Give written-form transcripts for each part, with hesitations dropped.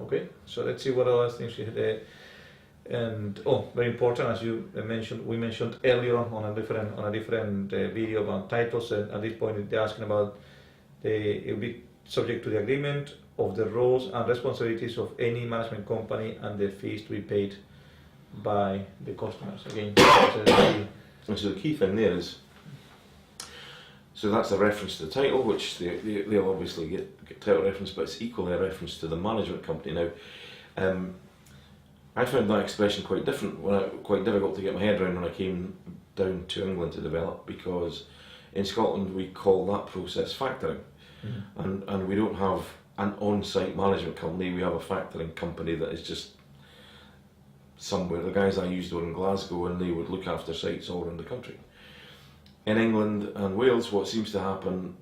Okay, so let's see what other things we had there. And very important, as you mentioned, we mentioned earlier on a different video about titles. And at this point, they're asking about it will be subject to the agreement of the roles and responsibilities of any management company and the fees to be paid by the customers. Again, and so the key thing there is, so that's a reference to the title, which they'll obviously get title reference, but it's equally a reference to the management company. Now, I found that expression quite difficult to get my head around when I came down to England to develop, because in Scotland we call that process factoring, and we don't have an on-site management company. We have a factoring company that is just somewhere. The guys I used were in Glasgow, and they would look after sites all around the country. In England and Wales, what seems to happen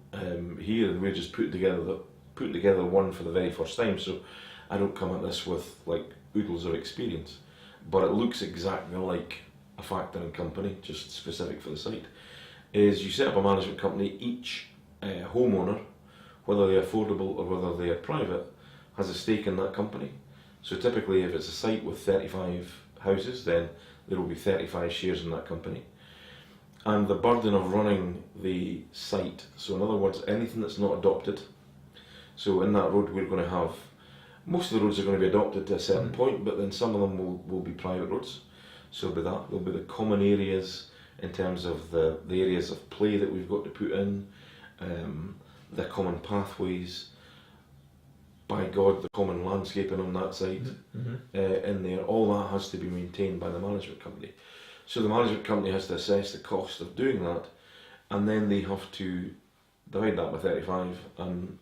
here, and we're just putting together one for the very first time. So I don't come at this with like oodles of experience, but it looks exactly like a factoring company, just specific for the site. Is you set up a management company. Each homeowner, whether they're affordable or whether they are private, has a stake in that company. So typically, if it's a site with 35 houses, then there will be 35 shares in that company. And the burden of running the site, so in other words, anything that's not adopted, so in that road we're going to have, most of the roads are going to be adopted to a certain point, but then some of them will be private roads. So there'll be the common areas in terms of the areas of play that we've got to put in, the common pathways, by God, the common landscaping on that side in there, all that has to be maintained by the management company. So the management company has to assess the cost of doing that, and then they have to divide that by 35 and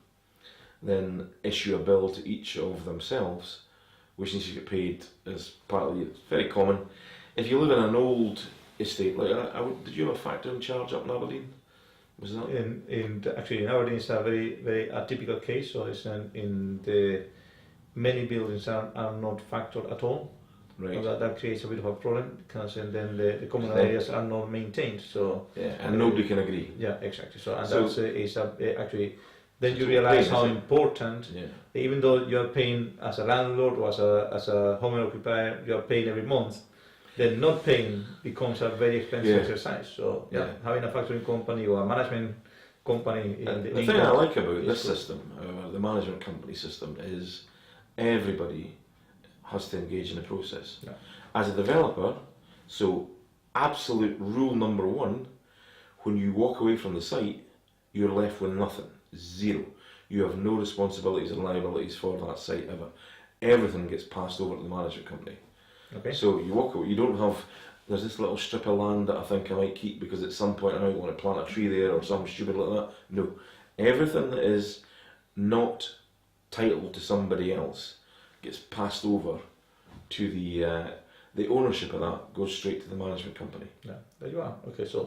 then issue a bill to each of themselves, which needs to get paid as part of the. It's very common. If you live in an old estate, like did you have a factoring charge up in Aberdeen? Was that? Actually in Aberdeen it's a very very atypical case. So it's in the many buildings are not factored at all. Right. So that creates a bit of a problem, because then the common areas are not maintained. So and nobody can agree. Yeah, exactly. So that's actually. Then you realise how important, even though you are paying as a landlord or as a home occupier, you are paying every month, then not paying becomes a very expensive exercise. So having a factoring company or a management company. The thing I like about this system, the management company system, is everybody has to engage in the process. Yeah. As a developer, so absolute rule number one, when you walk away from the site, you're left with nothing. Zero. You have no responsibilities and liabilities for that site ever. Everything gets passed over to the management company. Okay. So you walk away, you don't have, there's this little strip of land that I think I might keep because at some point I might want to plant a tree there or something stupid like that. No. Everything that is not titled to somebody else gets passed over to the ownership of that goes straight to the management company. Yeah, there you are. Okay, so